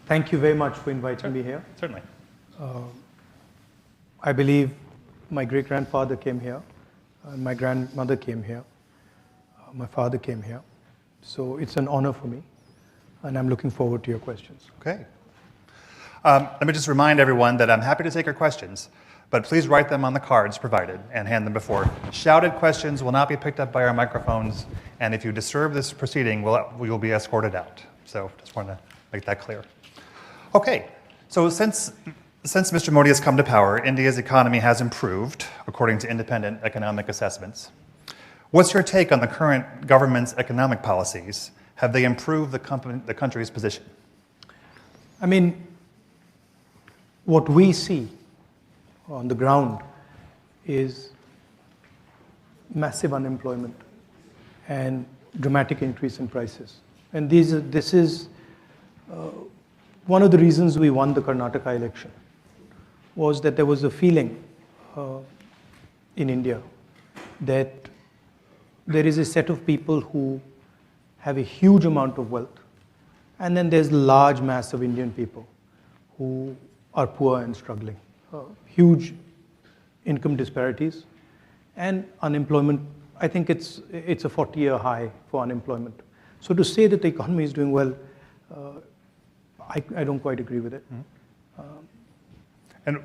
Thank you very much for inviting me here. Certainly. I believe my great-grandfather came here, my grandmother came here, my father came here. So it's an honor for me, and I'm looking forward to your questions. Okay. Let me just remind everyone that I'm happy to take your questions, but please write them on the cards provided and hand them before. Shouted questions will not be picked up by our microphones, and if you disturb this proceeding, we will be escorted out. So just want to make that clear. Okay, so since Mr. Modi has come to power, India's economy has improved, according to independent economic assessments. What's your take on the current government's economic policies? Have they improved the country's position? I mean, what we see on the ground is massive unemployment and dramatic increase in prices. And this is one of the reasons we won the Karnataka election, was that there was a feeling in India that there is a set of people who have a huge amount of wealth, and then there's a large mass of Indian people who are poor and struggling. Huge income disparities and unemployment. I think it's a 40-year high for unemployment. So to say that the economy is doing well, I don't quite agree with it. And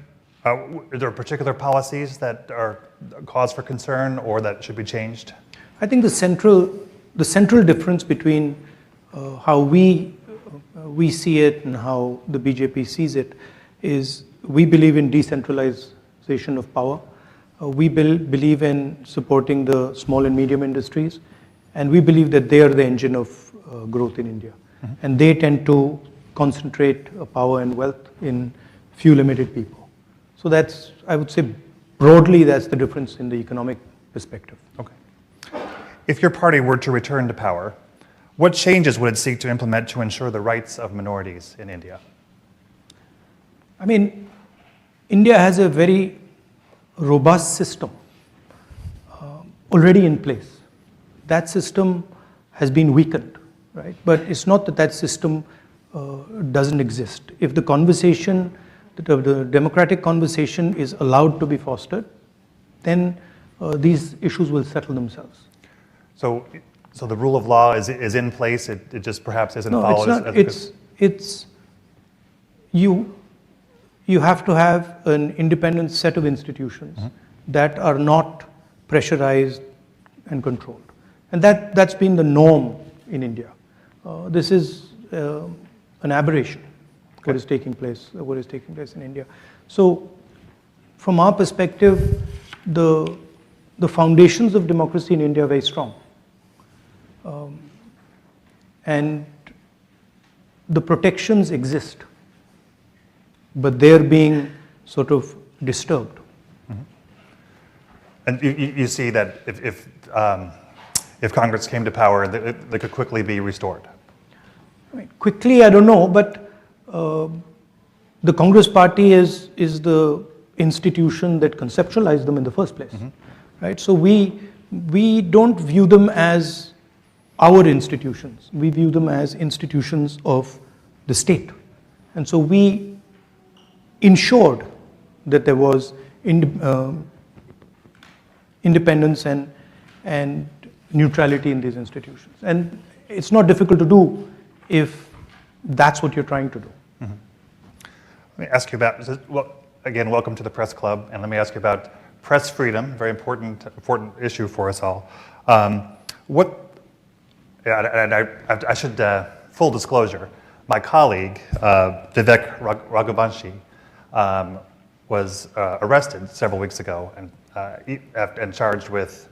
are there particular policies that are cause for concern or that should be changed? I think the central difference between how we see it and how the BJP sees it is we believe in decentralization of power. We believe in supporting the small and medium industries, and we believe that they are the engine of growth in India. Mm-hmm. And they tend to concentrate power and wealth in few limited people. So that's, I would say, broadly, that's the difference in the economic perspective. Okay. If your party were to return to power, what changes would it seek to implement to ensure the rights of minorities in India? I mean, India has a very robust system already in place. That system has been weakened, right? But it's not that that system doesn't exist. If the conversation, the democratic conversation is allowed to be fostered, then these issues will settle themselves. So the rule of law is in place. It just perhaps isn't followed. No, it's not. You have to have an independent set of institutions that are not pressurized and controlled, and that's been the norm in India. This is an aberration. What is taking place in India. So, from our perspective, the foundations of democracy in India are very strong. And the protections exist, but they're being sort of disturbed. Mm-hmm. And you see that if Congress came to power, they could quickly be restored? I mean, quickly, I don't know, but the Congress party is the institution that conceptualized them in the first place, right? So we don't view them as our institutions. We view them as institutions of the state. And so we ensured that there was independence and neutrality in these institutions. And it's not difficult to do if that's what you're trying to do. Mm-hmm. Let me ask you about, again, welcome to the Press Club, and let me ask you about press freedom, very important issue for us all. I should, full disclosure, my colleague, Vivek Raghuvanshi, was arrested several weeks ago and charged with,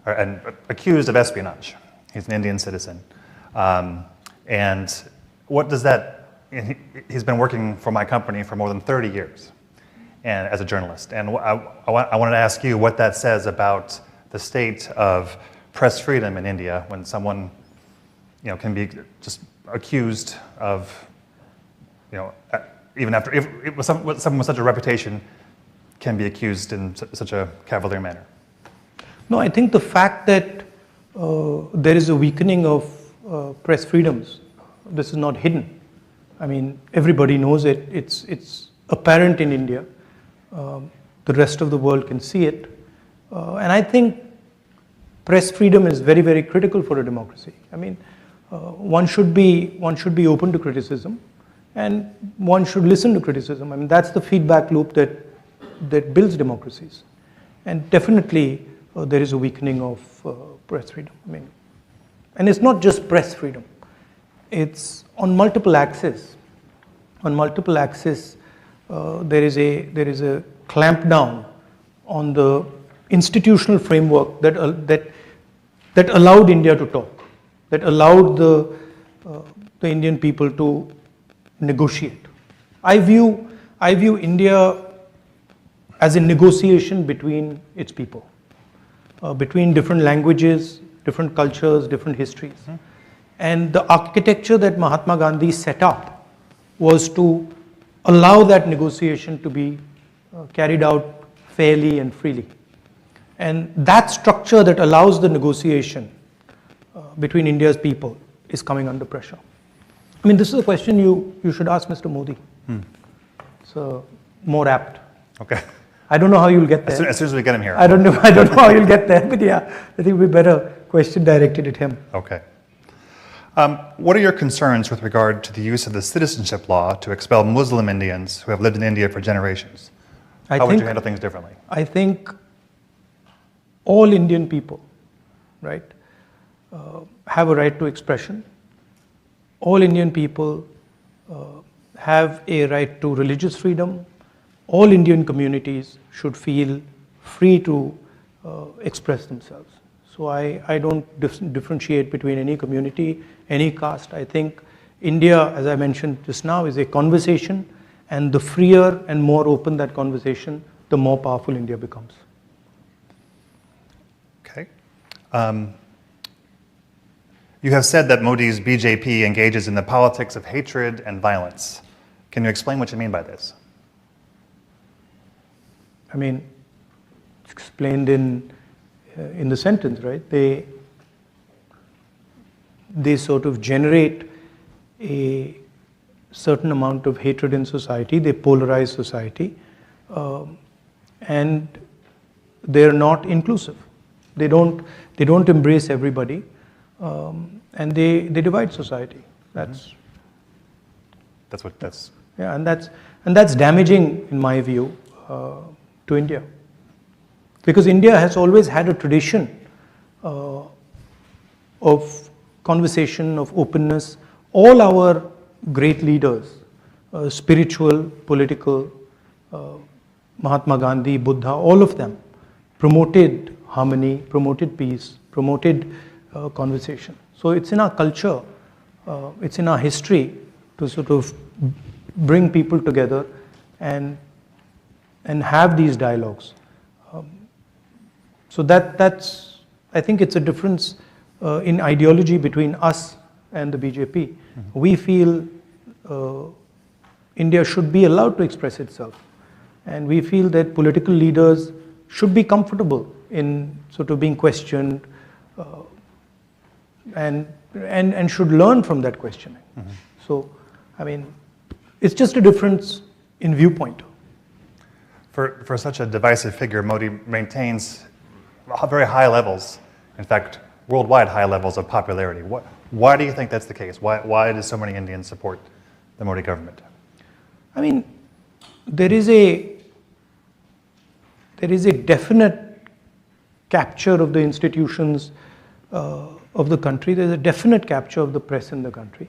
and accused of espionage. He's an Indian citizen. And what does that, he's been working for my company for more than 30 years and as a journalist. And I wanted to ask you what that says about the state of press freedom in India when someone, can be just accused of, even after, if someone with such a reputation can be accused in such a cavalier manner. No, I think the fact that there is a weakening of press freedoms, this is not hidden. I mean, everybody knows it. It's apparent in India. The rest of the world can see it. And I think press freedom is very, very critical for a democracy. I mean, one should be open to criticism, and one should listen to criticism. I mean, that's the feedback loop that builds democracies. And definitely, there is a weakening of press freedom. I mean, and it's not just press freedom. It's on multiple axes. On multiple axes, there is a clampdown on the institutional framework that allowed India to talk, that allowed the Indian people to negotiate. I view India as a negotiation between its people, between different languages, different cultures, different histories. Mm-hmm. And the architecture that Mahatma Gandhi set up was to allow that negotiation to be carried out fairly and freely. And that structure that allows the negotiation between India's people is coming under pressure. I mean, this is a question you should ask Mr. Modi. So more apt. Okay. I don't know how you'll get there. As soon as we get him here. I don't know how you'll get there, but yeah, I think it would be better question directed at him. Okay. What are your concerns with regard to the use of the citizenship law to expel Muslim Indians who have lived in India for generations? How would you handle things differently? I think all Indian people, right, have a right to expression. All Indian people have a right to religious freedom. All Indian communities should feel free to express themselves. So I don't differentiate between any community, any caste. I think India, as I mentioned just now, is a conversation, and the freer and more open that conversation, the more powerful India becomes. Okay. You have said that Modi's BJP engages in the politics of hatred and violence. Can you explain what you mean by this? I mean, it's explained in the sentence, right? They sort of generate a certain amount of hatred in society. They polarize society, and they're not inclusive. They don't embrace everybody, and they divide society. That's yeah, and that's damaging in my view to India. Because India has always had a tradition of conversation, of openness. All our great leaders, spiritual, political, Mahatma Gandhi, Buddha, all of them promoted harmony, promoted peace, promoted conversation. So it's in our culture, it's in our history to sort of bring people together and have these dialogues. So that's, I think it's a difference in ideology between us and the BJP. Mm-hmm. We feel India should be allowed to express itself. And we feel that political leaders should be comfortable in sort of being questioned and should learn from that questioning. Mm-hmm. So, I mean, it's just a difference in viewpoint. For such a divisive figure, Modi maintains very high levels, in fact, worldwide high levels of popularity. Why do you think that's the case? Why do so many Indians support the Modi government? I mean, there is a definite capture of the institutions of the country. There's a definite capture of the press in the country.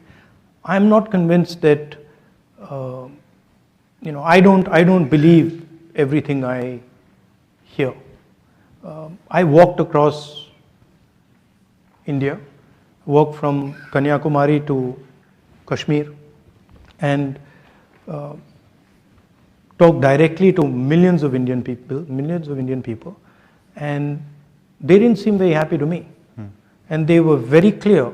I'm not convinced that, I don't believe everything I hear. I walked across India, walked from Kanyakumari to Kashmir, and talked directly to millions of Indian people, and they didn't seem very happy to me. And they were very clear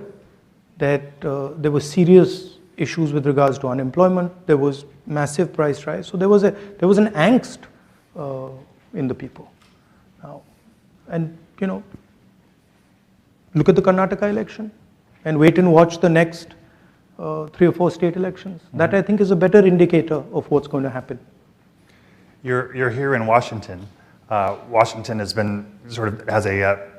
that there were serious issues with regards to unemployment. There was massive price rise. So there was an angst in the people. Now, and look at the Karnataka election, and wait and watch the next 3 or 4 state elections. That, I think, is a better indicator of what's going to happen. You're here in Washington. Washington has been has a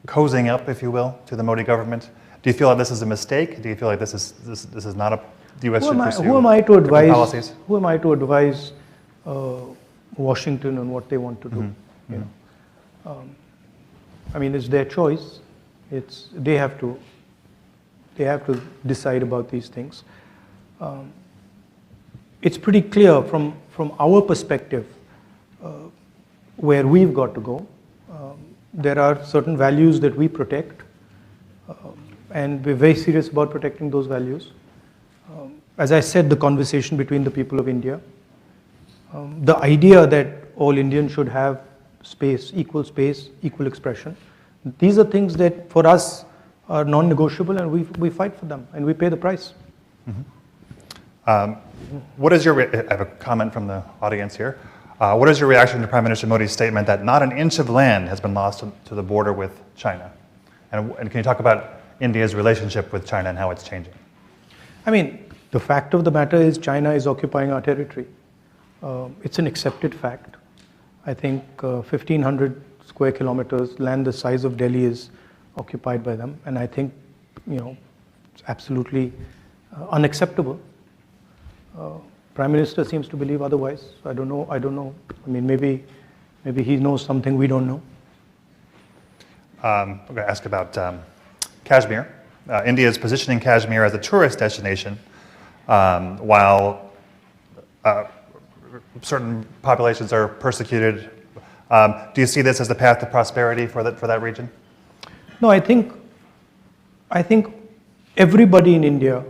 cozying up, if you will, to the Modi government. Do you feel like this is a mistake? Do you feel like this is not a the U.S. should pursue who am I to different advise? policies? Who am I to advise Washington on what they want to do? You know, I mean, it's their choice. They have to decide about these things. It's pretty clear from our perspective where we've got to go. There are certain values that we protect, and we're very serious about protecting those values. As I said, the conversation between the people of India, the idea that all Indians should have space, equal expression. These are things that for us are non-negotiable, and we fight for them, and we pay the price. What is your, I have a comment from the audience here. What is your reaction to Prime Minister Modi's statement that not an inch of land has been lost to the border with China? And can you talk about India's relationship with China and how it's changing? I mean, the fact of the matter is China is occupying our territory. It's an accepted fact. I think 1,500 square kilometers, land the size of Delhi, is occupied by them. And I think, it's absolutely unacceptable. Prime Minister seems to believe otherwise. I don't know. I mean, maybe he knows something we don't know. I'm going to ask about Kashmir. India is positioning Kashmir as a tourist destination, while certain populations are persecuted. Do you see this as the path to prosperity for that region? No, I think everybody in India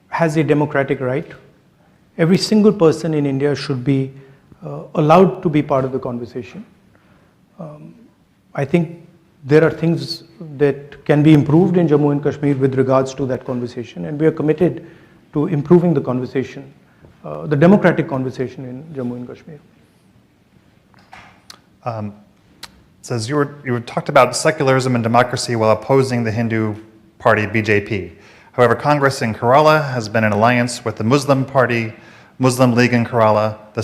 has a democratic right. Every single person in India should be allowed to be part of the conversation. I think there are things that can be improved in Jammu and Kashmir with regards to that conversation, and we are committed to improving the conversation, the democratic conversation in Jammu and Kashmir. Says you talked about secularism and democracy while opposing the Hindu party BJP. However, Congress in Kerala has been in alliance with the Muslim party, Muslim League in Kerala, the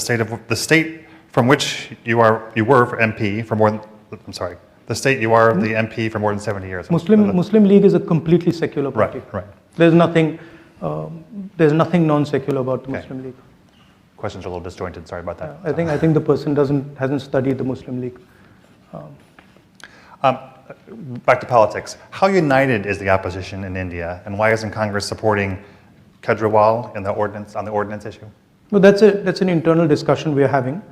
state from which you were MP for more than, the state you are the MP for more than 70 years. Muslim League is a completely secular party. Right. There's nothing non-secular about the Muslim League. Questions are a little disjointed. Sorry about that. I think the person hasn't studied the Muslim League. Back to politics. How united is the opposition in India, and why isn't Congress supporting Kejriwal on the ordinance issue? Well, that's an internal discussion we are having.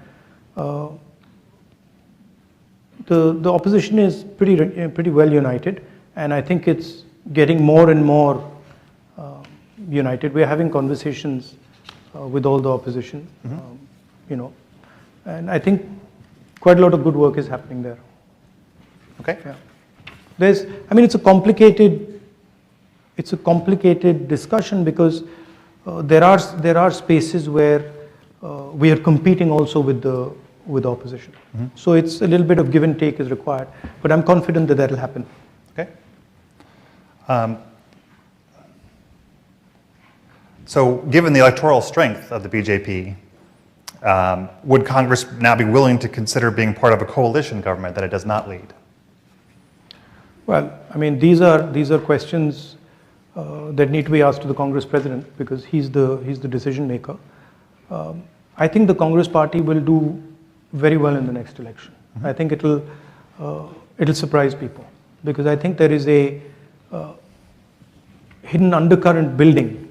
The opposition is pretty well united, and I think it's getting more and more united. We are having conversations with all the opposition, and I think quite a lot of good work is happening there. Okay. Yeah. It's a complicated discussion because there are spaces where we are competing also with the opposition. Mm-hmm. So it's a little bit of give and take is required, but I'm confident that will happen. Okay. So given the electoral strength of the BJP, would Congress now be willing to consider being part of a coalition government that it does not lead? Well, these are questions that need to be asked to the Congress president because he's the decision maker. I think the Congress party will do very well in the next election. Mm-hmm. I think it'll surprise people because I think there is a hidden undercurrent building,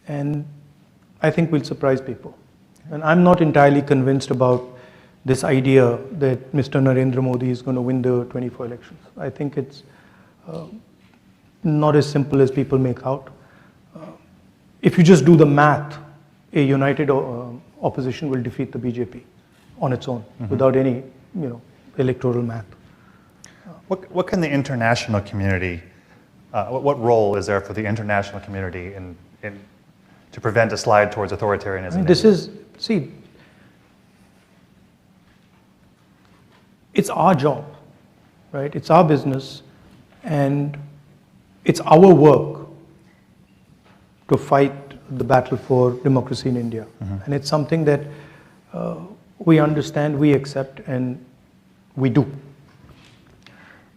and I think we'll surprise people. And I'm not entirely convinced about this idea that Mr. Narendra Modi is going to win the 24 elections. I think it's not as simple as people make out. If you just do the math, a united opposition will defeat the BJP on its own, mm-hmm. without any, electoral math. What can the international community, what role is there for the international community in to prevent a slide towards authoritarianism? It's our job, right? It's our business, and it's our work to fight the battle for democracy in India. And it's something that we understand, we accept, and we do.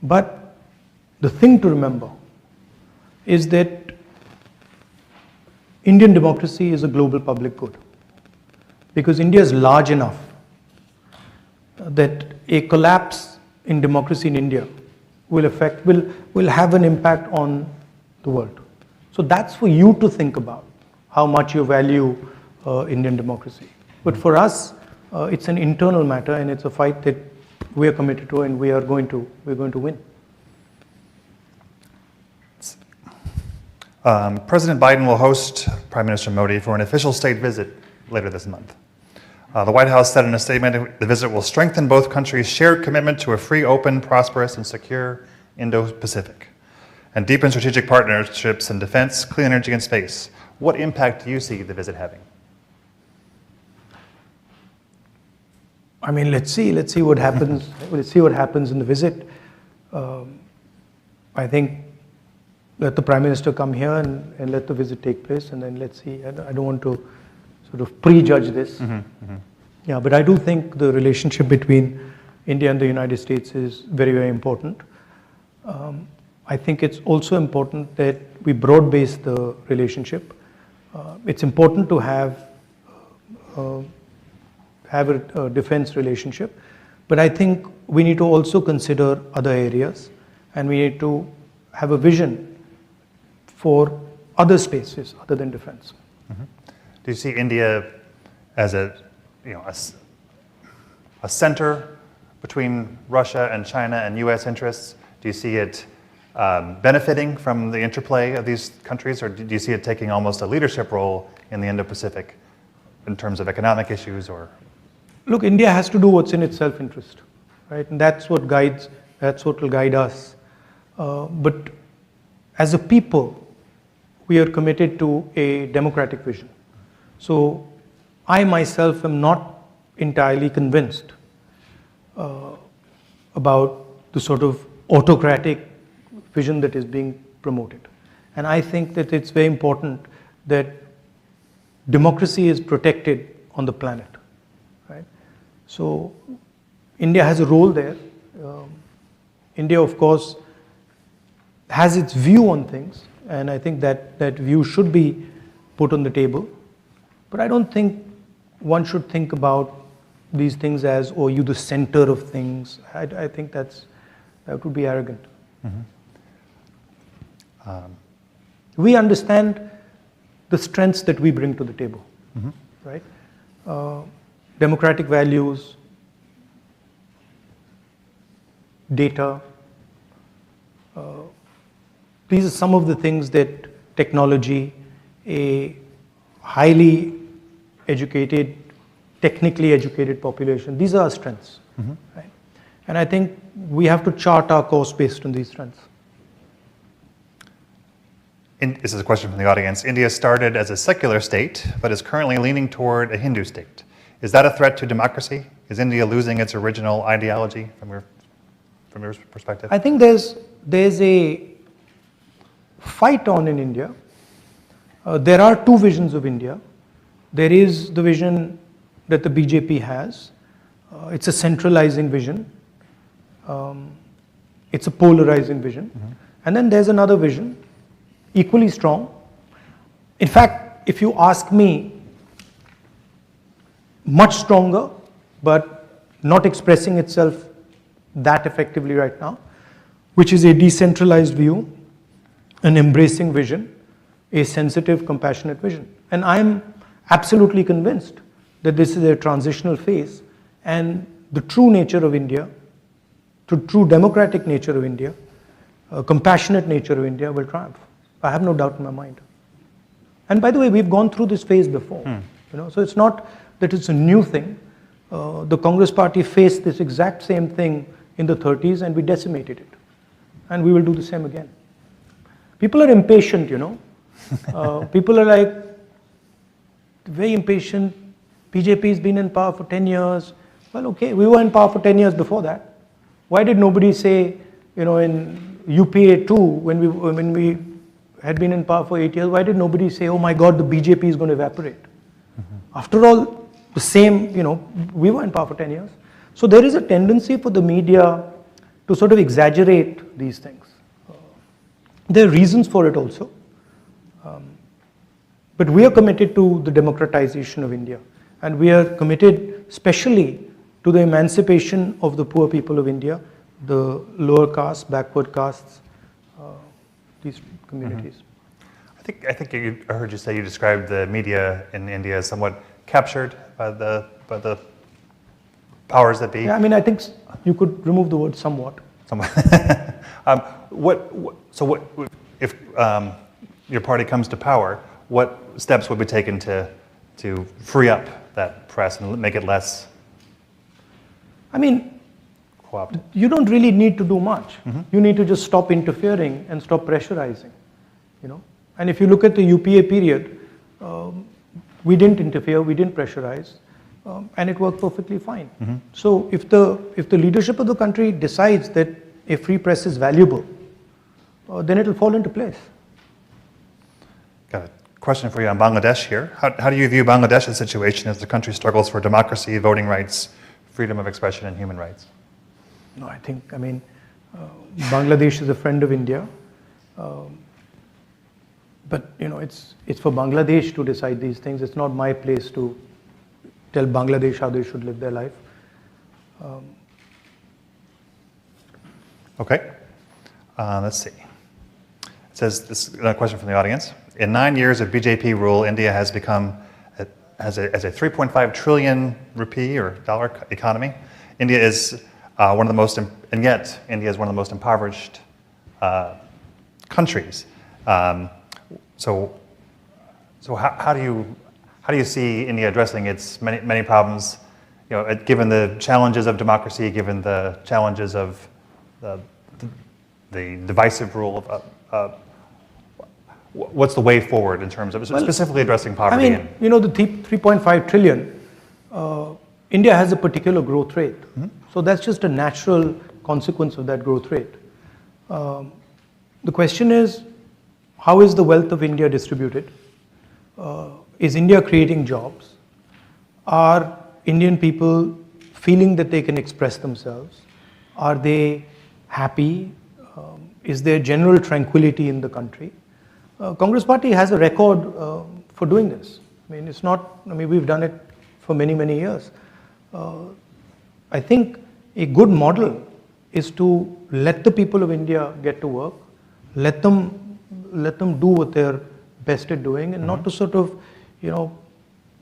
But the thing to remember is that Indian democracy is a global public good. Because India is large enough that a collapse in democracy in India will have an impact on the world. So that's for you to think about, how much you value Indian democracy. But for us, it's an internal matter, and it's a fight that we are committed to, and we're going to win. President Biden will host Prime Minister Modi for an official state visit later this month. The White House said in a statement the visit will strengthen both countries' shared commitment to a free, open, prosperous, and secure Indo-Pacific, and deepen strategic partnerships in defense, clean energy, and space. What impact do you see the visit having? I mean, let's see what happens. Let's see what happens in the visit. I think let the Prime Minister come here and let the visit take place, and then let's see. I don't want to sort of prejudge this. Yeah, but I do think the relationship between India and the United States is very, very important. I think it's also important that we broad-base the relationship. It's important to have a defense relationship, but I think we need to also consider other areas, and we need to have a vision for other spaces other than defense. Do you see India as a center between Russia and China and U.S. interests? Do you see it benefiting from the interplay of these countries, or do you see it taking almost a leadership role in the Indo-Pacific in terms of economic issues? Or look, India has to do what's in its self-interest, right? And that's what will guide us. But as a people, we are committed to a democratic vision. So I myself am not entirely convinced about the sort of autocratic vision that is being promoted. And I think that it's very important that democracy is protected on the planet, right? So India has a role there. India, of course, has its view on things, and I think that view should be put on the table. But I don't think one should think about these things as, oh, you the center of things. I think that would be arrogant. We understand the strengths that we bring to the table, right? Democratic values, data. These are some of the things that technology, a highly educated, technically educated population, these are our strengths, right? And I think we have to chart our course based on these strengths. This is a question from the audience. India started as a secular state, but is currently leaning toward a Hindu state. Is that a threat to democracy? Is India losing its original ideology from your perspective? I think there's a fight on in India. There are two visions of India. There is the vision that the BJP has. It's a centralizing vision. It's a polarizing vision. And then there's another vision, equally strong. In fact, if you ask me, much stronger, but not expressing itself that effectively right now, which is a decentralized view, an embracing vision, a sensitive, compassionate vision. And I'm absolutely convinced that this is a transitional phase, and the true nature of India, the true democratic nature of India, compassionate nature of India will triumph. I have no doubt in my mind. And by the way, we've gone through this phase before. So it's not that it's a new thing. The Congress party faced this exact same thing in the 30s, and we decimated it. And we will do the same again. People are impatient, People are like, very impatient. BJP has been in power for 10 years. Well, okay, we were in power for 10 years before that. Why did nobody say, in UPA 2, when we had been in power for 8 years, why did nobody say, oh my God, the BJP is going to evaporate? After all, the same, we were in power for 10 years. So there is a tendency for the media to sort of exaggerate these things. There are reasons for it also. But we are committed to the democratization of India. And we are committed especially to the emancipation of the poor people of India, the lower castes, backward castes, these communities. I think I heard you say you described the media in India as somewhat captured by the powers that be. Yeah, I mean, I think you could remove the word somewhat. Somewhat. So if your party comes to power, what steps would be taken to free up that press and make it less? I mean, co-opted? You don't really need to do much. You need to just stop interfering and stop pressurizing. And if you look at the UPA period, we didn't interfere, we didn't pressurize, and it worked perfectly fine. So if the leadership of the country decides that a free press is valuable, then it will fall into place. Got a question for you on Bangladesh here. How do you view Bangladesh's situation as the country struggles for democracy, voting rights, freedom of expression, and human rights? No, I mean, Bangladesh is a friend of India. But it's for Bangladesh to decide these things. It's not my place to tell Bangladesh how they should live their life. Okay. Let's see. It says, this is a question from the audience. In 9 years of BJP rule, India has become as a 3.5 trillion rupee or dollar economy. India is one of the most, and yet India is one of the most impoverished countries. So how do you see India addressing its many problems? Given the challenges of democracy, given the challenges of the divisive rule of what's the way forward in terms of specifically addressing poverty? I mean, the 3.5 trillion, India has a particular growth rate. So that's just a natural consequence of that growth rate. The question is, how is the wealth of India distributed? Is India creating jobs? Are Indian people feeling that they can express themselves? Are they happy? Is there general tranquility in the country? Congress Party has a record for doing this. We've done it for many, many years. I think a good model is to let the people of India get to work, let them do what they're best at doing, and not to sort of,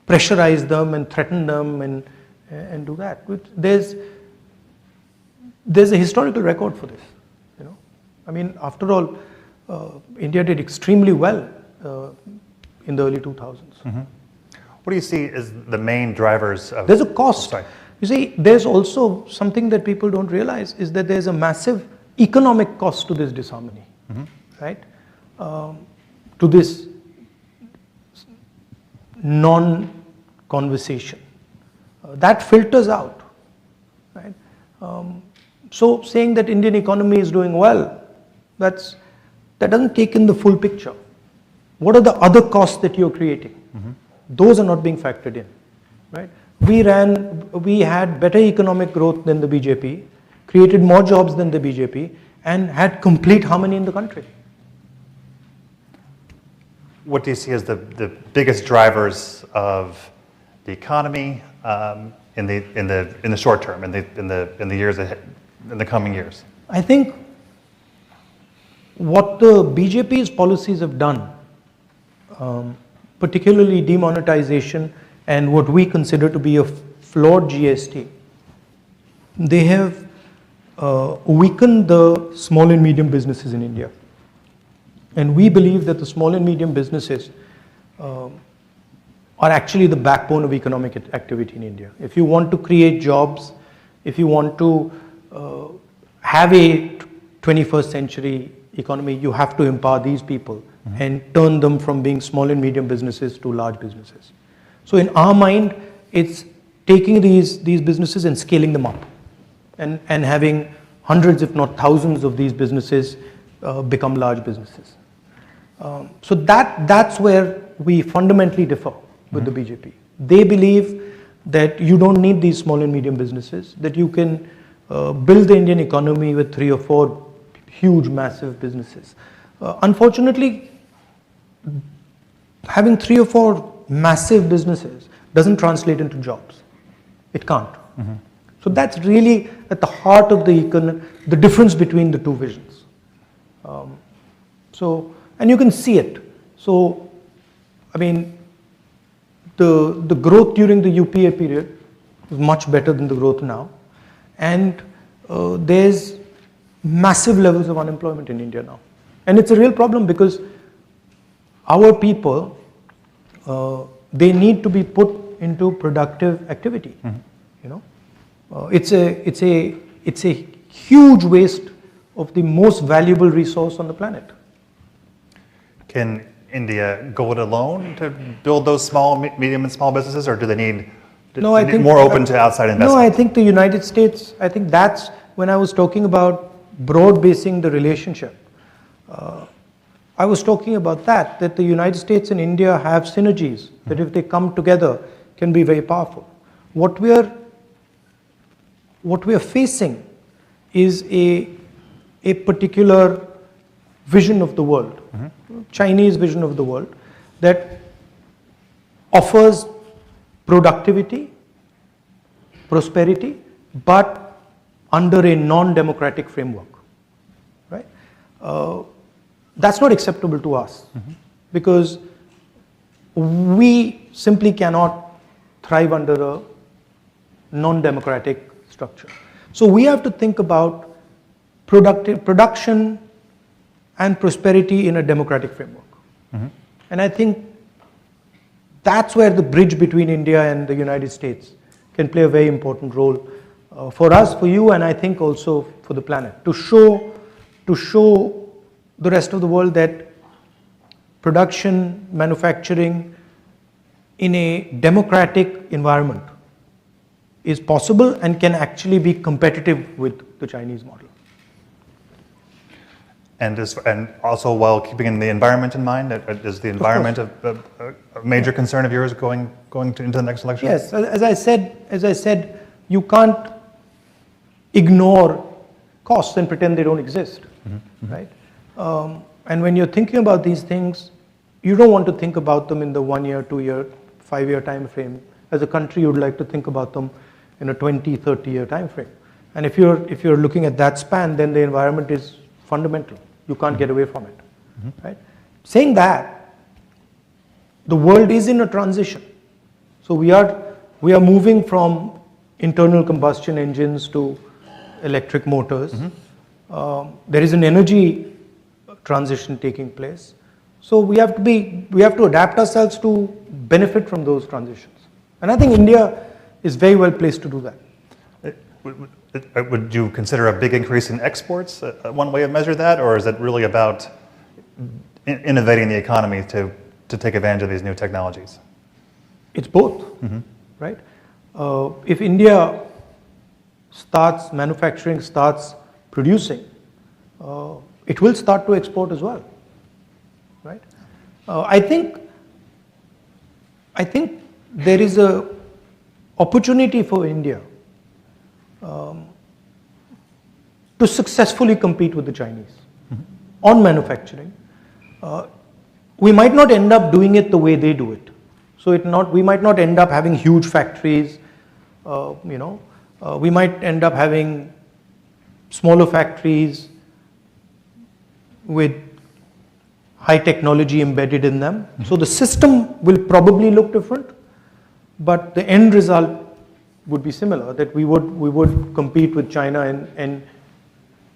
pressurize them and threaten them and do that. There's a historical record for this. After all, India did extremely well in the early 2000s. What do you see as the main drivers of? There's a cost. You see, there's also something that people don't realize is that there's a massive economic cost to this disharmony, right? To this non-conversation. That filters out, right? So saying that Indian economy is doing well, that doesn't take in the full picture. What are the other costs that you're creating? Those are not being factored in, right? We had better economic growth than the BJP, created more jobs than the BJP, and had complete harmony in the country. What do you see as the biggest drivers of the economy in the short term, in the years ahead, in the coming years? I think what the BJP's policies have done, particularly demonetization and what we consider to be a flawed GST, they have weakened the small and medium businesses in India. And we believe that the small and medium businesses are actually the backbone of economic activity in India. If you want to create jobs, if you want to have a 21st century economy, you have to empower these people and turn them from being small and medium businesses to large businesses. So in our mind, it's taking these businesses and scaling them up and having hundreds, if not thousands, of these businesses become large businesses. So that's where we fundamentally differ with the BJP. They believe that you don't need these small and medium businesses, that you can build the Indian economy with 3 or 4 huge, massive businesses. Unfortunately, having 3 or 4 massive businesses doesn't translate into jobs. It can't. So that's really at the heart of the difference between the two visions. And you can see it. So, I mean, the growth during the UPA period was much better than the growth now. And there's massive levels of unemployment in India now. And it's a real problem because our people, they need to be put into productive activity. You know, it's a huge waste of the most valuable resource on the planet. Can India go it alone to build those small, medium, and small businesses, or do they need more open to outside investment? No, I think the United States. I think that's when I was talking about broad basing the relationship. I was talking about that the United States and India have synergies that if they come together can be very powerful. What we are facing is a particular vision of the world, Chinese vision of the world, that offers productivity, prosperity, but under a non-democratic framework, right? That's not acceptable to us because we simply cannot thrive under a non-democratic structure. So we have to think about production and prosperity in a democratic framework. And I think that's where the bridge between India and the United States can play a very important role for us, for you, and I think also for the planet, to show the rest of the world that production, manufacturing in a democratic environment is possible and can actually be competitive with the Chinese model. And also while keeping the environment in mind, is the environment a major concern of yours going into the next election? Yes, as I said, you can't ignore costs and pretend they don't exist, right? And when you're thinking about these things, you don't want to think about them in the 1 year, 2 year, 5 year time frame. As a country, you would like to think about them in a 20, 30 year time frame. And if you're looking at that span, then the environment is fundamental. You can't get away from it, right? Saying that, the world is in a transition. So we are moving from internal combustion engines to electric motors. There is an energy transition taking place. So we have to adapt ourselves to benefit from those transitions. And I think India is very well placed to do that. Would you consider a big increase in exports one way to measure that, or is it really about innovating the economy to take advantage of these new technologies? It's both, right? If India starts manufacturing, starts producing, it will start to export as well, right? I think there is a opportunity for India to successfully compete with the Chinese on manufacturing. We might not end up doing it the way they do it. So we might not end up having huge factories. We might end up having smaller factories with high technology embedded in them. So the system will probably look different, but the end result would be similar, that we would compete with China and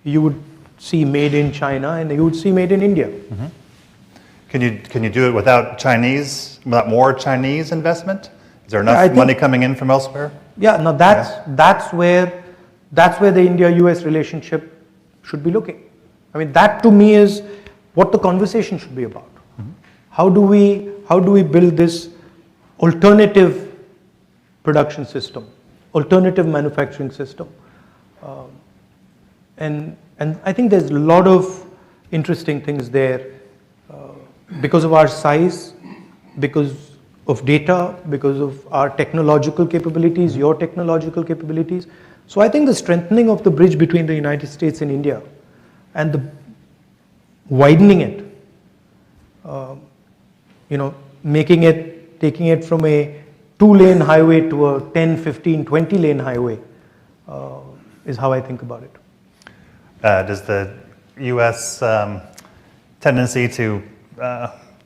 you would see made in China and you would see made in India. Can you do it without more Chinese investment? Is there enough money coming in from elsewhere? Yeah, no, that's where the India-US relationship should be looking. I mean, that to me is what the conversation should be about. How do we build this alternative production system, alternative manufacturing system? And I think there's a lot of interesting things there because of our size, because of data, because of our technological capabilities, your technological capabilities. So I think the strengthening of the bridge between the United States and India and the widening it, making it, taking it from a 2-lane highway to a 10, 15, 20-lane highway is how I think about it. Does the U.S. Tendency to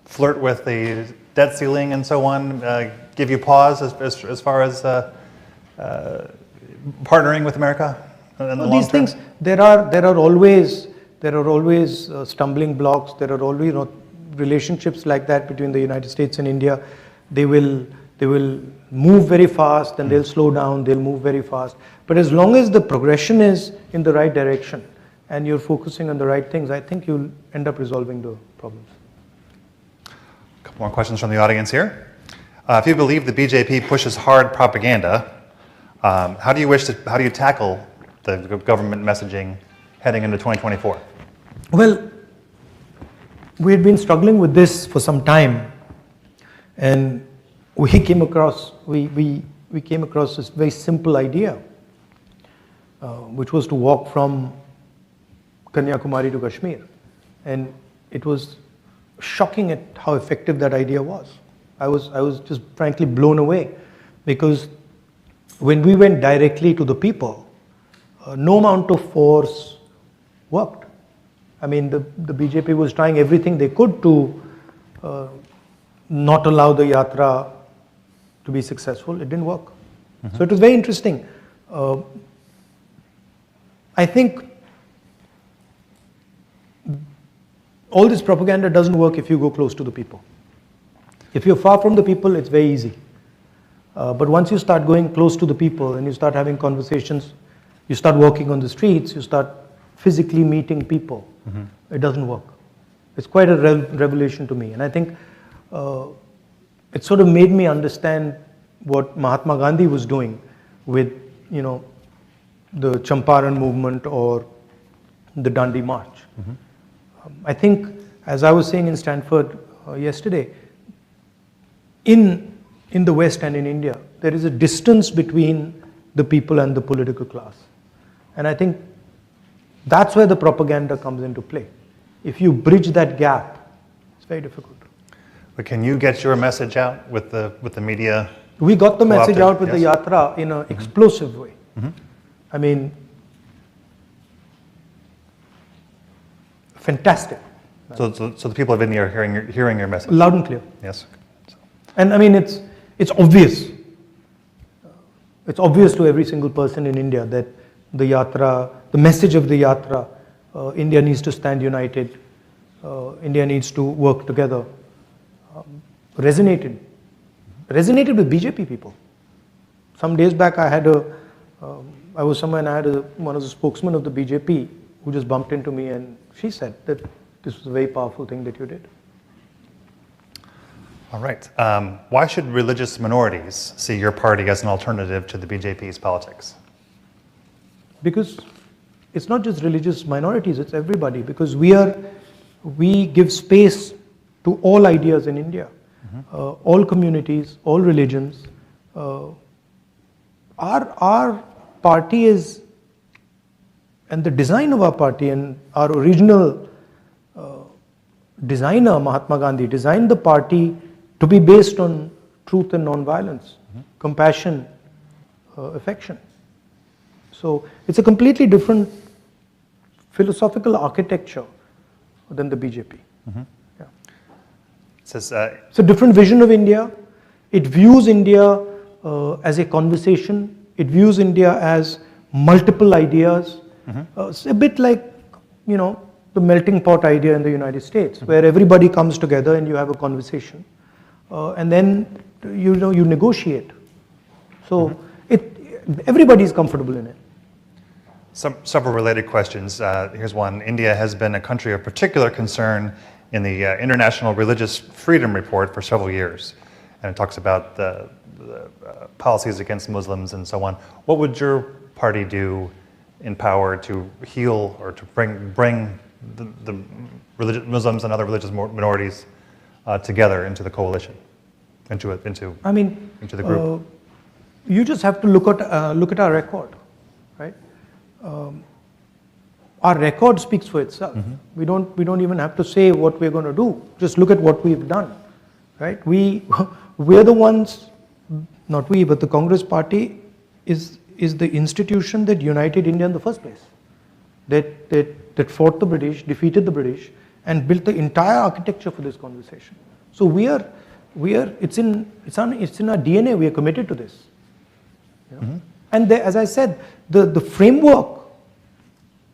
flirt with the debt ceiling and so on give you pause as far as partnering with America in the long These term? things, there are always stumbling blocks. There are always relationships like that between the United States and India. They will move very fast, and they'll slow down. They'll move very fast. But as long as the progression is in the right direction and you're focusing on the right things, I think you'll end up resolving the problems. A couple more questions from the audience here. If you believe the BJP pushes hard propaganda, how do you tackle the government messaging heading into 2024? Well, we had been struggling with this for some time, and we came across this very simple idea, which was to walk from Kanyakumari to Kashmir, and it was shocking at how effective that idea was. I was just frankly blown away, because when we went directly to the people, no amount of force worked. I mean, the BJP was trying everything they could to not allow the yatra to be successful. It didn't work. Mm-hmm. So it was very interesting. I think all this propaganda doesn't work if you go close to the people. If you're far from the people, it's very easy. But once you start going close to the people and you start having conversations, you start walking on the streets, you start physically meeting people, it doesn't work. It's quite a revelation to me. And I think it sort of made me understand what Mahatma Gandhi was doing with, the Champaran movement or the Dandi March. I think, as I was saying in Stanford yesterday, in the West and in India, there is a distance between the people and the political class. And I think that's where the propaganda comes into play. If you bridge that gap, it's very difficult. But can you get your message out with the media? We got the message out with the yatra in an explosive way. I mean, fantastic. So the people of India are hearing your message? Loud and clear. Yes. And I mean, it's obvious. It's obvious to every single person in India that the yatra, the message of the yatra, India needs to stand united, India needs to work together, resonated with BJP people. Some days back I was somewhere and I had one of the spokesmen of the BJP who just bumped into me, and she said that this was a very powerful thing that you did. All right. Why should religious minorities see your party as an alternative to the BJP's politics? Because it's not just religious minorities, it's everybody. Because we give space to all ideas in India, all communities, all religions. Our party is, and the design of our party and our original designer, Mahatma Gandhi, designed the party to be based on truth and non-violence, compassion, affection. So it's a completely different philosophical architecture than the BJP. Yeah. It's a different vision of India. It views India as a conversation. It views India as multiple ideas. It's a bit like, the melting pot idea in the United States, where everybody comes together and you have a conversation, and then you negotiate. So everybody is comfortable in it. Several related questions. Here's one. India has been a country of particular concern in the International Religious Freedom Report for several years, and it talks about the policies against Muslims and so on. What would your party do in power to heal or to bring the Muslims and other religious minorities together into the coalition, into the group? You just have to look at our record, right? Our record speaks for itself. We don't even have to say what we're going to do. Just look at what we've done, right? We're the ones, not we, but the Congress Party is the institution that united India in the first place. That fought the British, defeated the British, and built the entire architecture for this conversation. So it's in our DNA. We are committed to this. You know? And as I said, the framework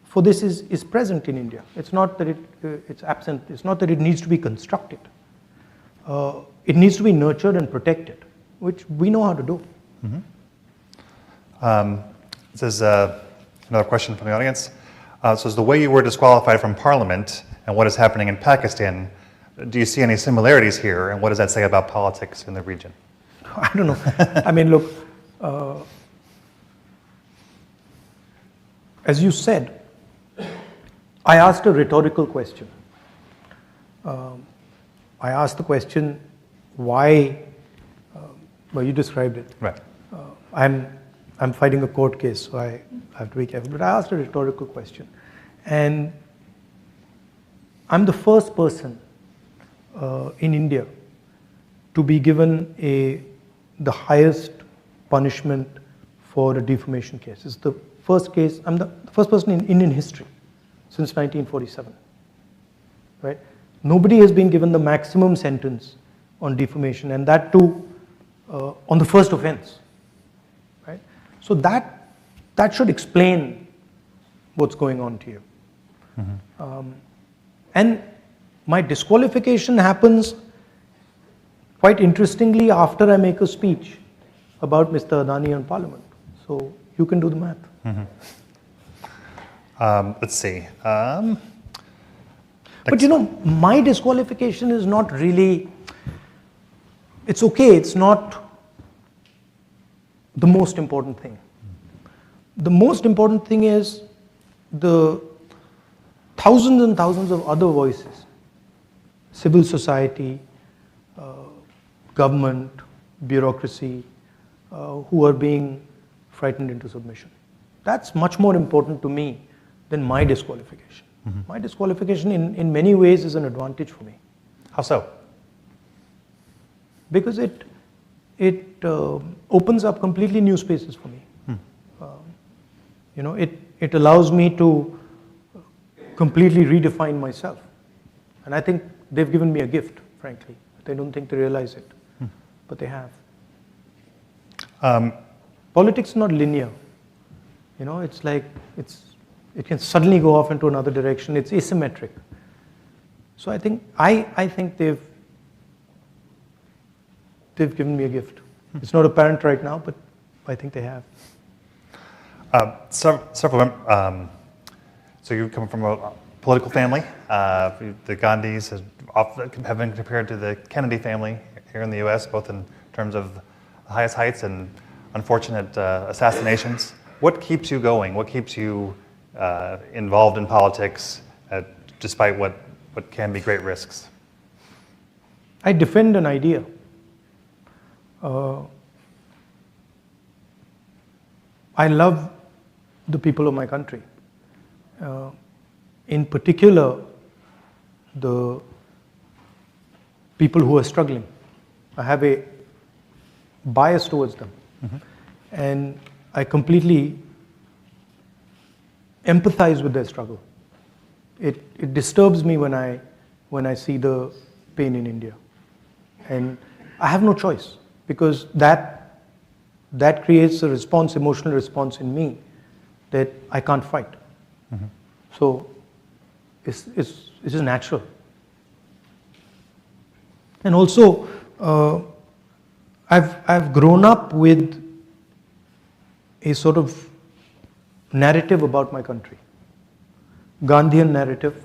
for this is present in India. It's not that it's absent. It's not that it needs to be constructed. It needs to be nurtured and protected, which we know how to do. This is another question from the audience. So is the way you were disqualified from Parliament and what is happening in Pakistan, do you see any similarities here, and what does that say about politics in the region? I don't know. I mean, look, as you said, I asked a rhetorical question. I asked the question, why, well, you described it. Right. I'm fighting a court case, so I have to be careful. But I asked a rhetorical question. And I'm the first person in India to be given the highest punishment for a defamation case. It's the first case, I'm the first person in Indian history since 1947, right? Nobody has been given the maximum sentence on defamation, and that too on the first offense, right? So that should explain what's going on to you. And my disqualification happens quite interestingly after I make a speech about Mr. Adani and Parliament. So you can do the math. Let's see. But you know, my disqualification is not really, it's okay, it's not the most important thing. The most important thing is the thousands and thousands of other voices, civil society, government, bureaucracy, who are being frightened into submission. That's much more important to me than my disqualification. My disqualification in many ways is an advantage for me. How so? Because it opens up completely new spaces for me. You know, it allows me to completely redefine myself. And I think they've given me a gift, frankly. They don't think they realize it, but they have. Politics is not linear. You know, it's like, it can suddenly go off into another direction. It's asymmetric. So I think they've given me a gift. It's not apparent right now, but I think they have. So you come from a political family. The Gandhis have been compared to the Kennedy family here in the U.S., both in terms of the highest heights and unfortunate assassinations. What keeps you going? What keeps you involved in politics despite what can be great risks? I defend an idea. I love the people of my country. In particular, the people who are struggling. I have a bias towards them. And I completely empathize with their struggle. It disturbs me when I see the pain in India. And I have no choice, because that creates a response, emotional response in me that I can't fight. So it's just natural. And also, I've grown up with a sort of narrative about my country, Gandhian narrative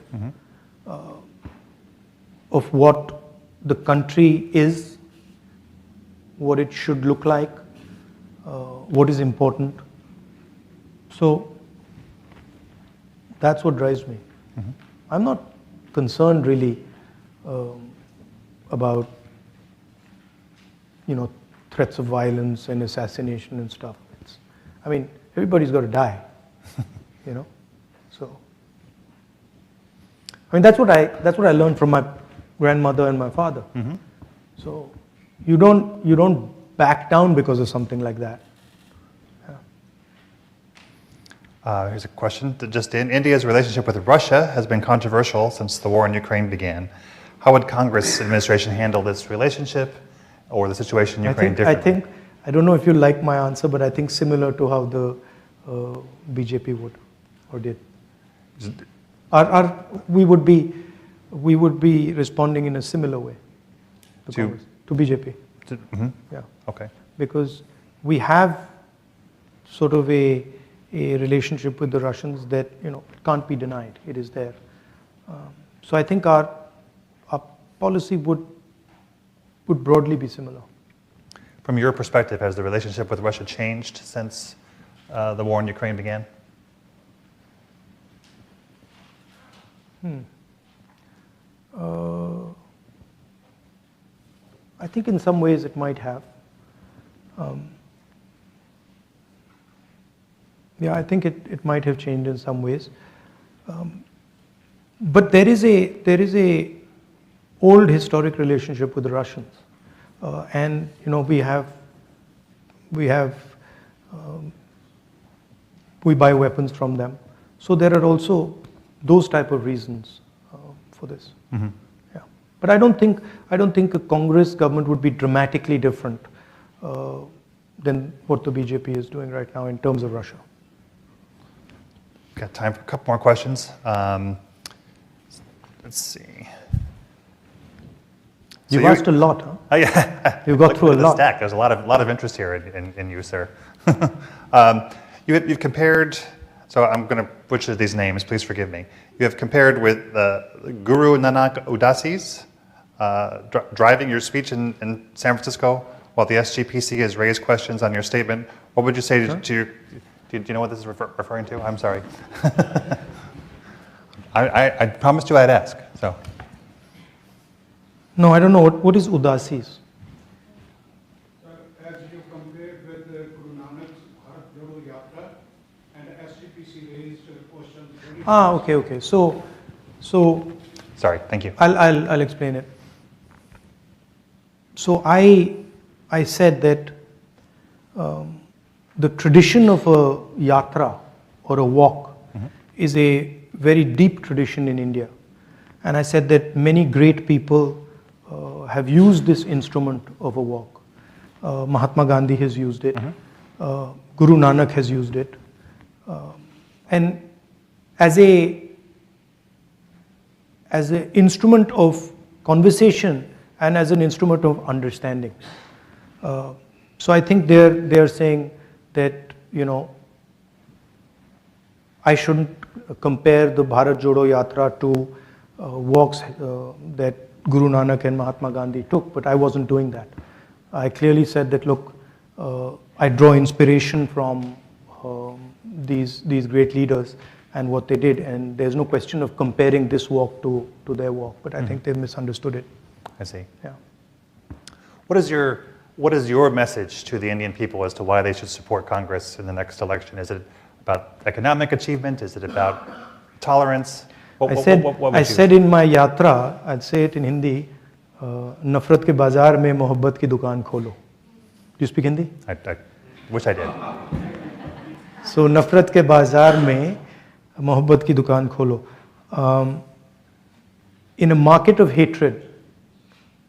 of what the country is, what it should look like, what is important. So that's what drives me. I'm not concerned really about, threats of violence and assassination and stuff. I mean, everybody's got to die, So, I mean, that's what I learned from my grandmother and my father. Mm-hmm. So, you don't back down because of something like that. Here's a question that just in. India's relationship with Russia has been controversial since the war in Ukraine began. How would Congress administration handle this relationship or the situation in Ukraine differently? I don't know if you like my answer, but I think similar to how the BJP would or did. We would be responding in a similar way to BJP. Mm-hmm. Yeah. Okay. Because we have sort of a relationship with the Russians that can't be denied. It is there. So I think our policy would broadly be similar. From your perspective, has the relationship with Russia changed since the war in Ukraine began? I think in some ways it might have. Yeah, I think it might have changed in some ways. But there is a old historic relationship with the Russians, and we buy weapons from them. So there are also those type of reasons for this. Mm-hmm. Yeah, but I don't think a Congress government would be dramatically different than what the BJP is doing right now in terms of Russia. Got time for a couple more questions. Let's see. You've asked a lot, huh? Oh, yeah. You got through a lot. Stack. There's a lot of interest here in you, sir. You've compared. So I'm going to butcher these names. Please forgive me. You have compared with Guru Nanak Udasis driving your speech in San Francisco, while the SGPC has raised questions on your statement. What would you say to your? Do you know what this is referring to? I'm sorry. I promised you I'd ask. So. No, I don't know. What is Udasis? As you compared with Guru Nanak's Bharat Jodo Yatra and SGPC raised questions. Okay. So. Sorry. Thank you. I'll explain it. So I said that the tradition of a yatra or a walk is a very deep tradition in India, and I said that many great people have used this instrument of a walk. Mahatma Gandhi has used it. Guru Nanak has used it, and as an instrument of conversation and as an instrument of understanding. So I think they're saying that I shouldn't compare the Bharat Jodo Yatra to walks that Guru Nanak and Mahatma Gandhi took, but I wasn't doing that. I clearly said that, look, I draw inspiration from these great leaders and what they did, and there's no question of comparing this walk to their walk, but I think they've misunderstood it. I see. Yeah. What is your message to the Indian people as to why they should support Congress in the next election? Is it about economic achievement? Is it about tolerance? I said in my yatra, I'd say it in Hindi, nafrat ke bazaar mein mohabbat ki dukaan kholo. Do you speak Hindi? I wish I did. So nafrat ke bazaar mein mohabbat ki dukaan kholo. In a market of hatred,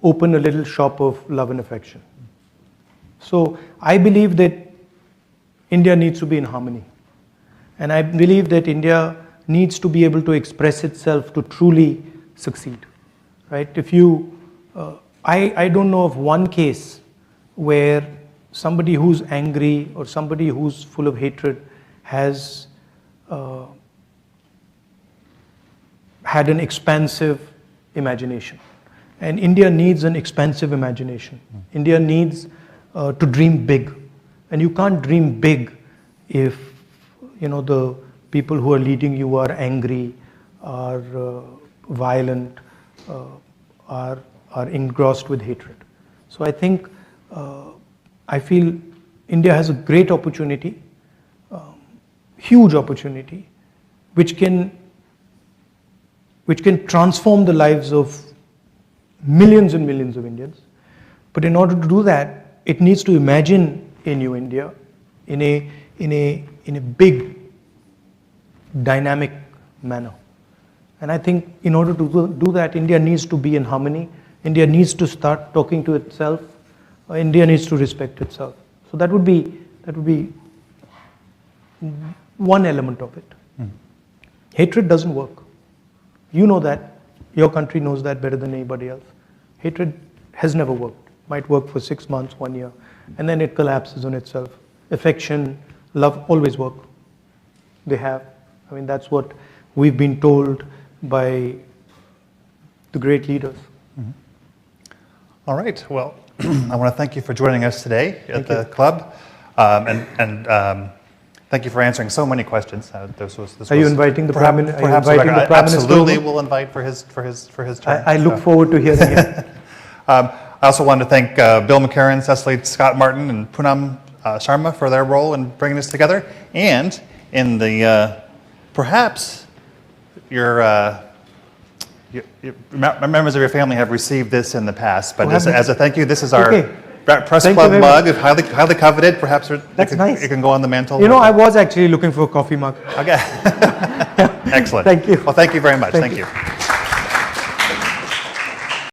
open a little shop of love and affection. So I believe that India needs to be in harmony. And I believe that India needs to be able to express itself to truly succeed, right? If you, I don't know of one case where somebody who's angry or somebody who's full of hatred has had an expansive imagination. And India needs an expansive imagination. India needs to dream big. And you can't dream big if the people who are leading you are angry, are violent, are engrossed with hatred. So I think, I feel India has a great opportunity, huge opportunity, which can transform the lives of millions and millions of Indians. But in order to do that, it needs to imagine a new India in a big, dynamic manner. And I think in order to do that, India needs to be in harmony. India needs to start talking to itself. India needs to respect itself. So that would be one element of it. Hatred doesn't work. You know that. Your country knows that better than anybody else. Hatred has never worked. Might work for 6 months, 1 year, and then it collapses on itself. Affection, love always work. They have. I mean, that's what we've been told by the great leaders. All right. Well, I want to thank you for joining us today at the club, and thank you for answering so many questions. Are you inviting the Prime Minister? Absolutely, we'll invite for his turn. I look forward to hearing it. I also wanted to thank Bill McCarran, Cecily Scott Martin, and Poonam Sharma for their role in bringing this together, and in the perhaps your members of your family have received this in the past, but as a thank you, this is our press club mug, of highly coveted. Perhaps nice. It can go on the mantle. You know, I was actually looking for a coffee mug. Okay. Excellent. Thank you. Well, thank you very much. Thank you.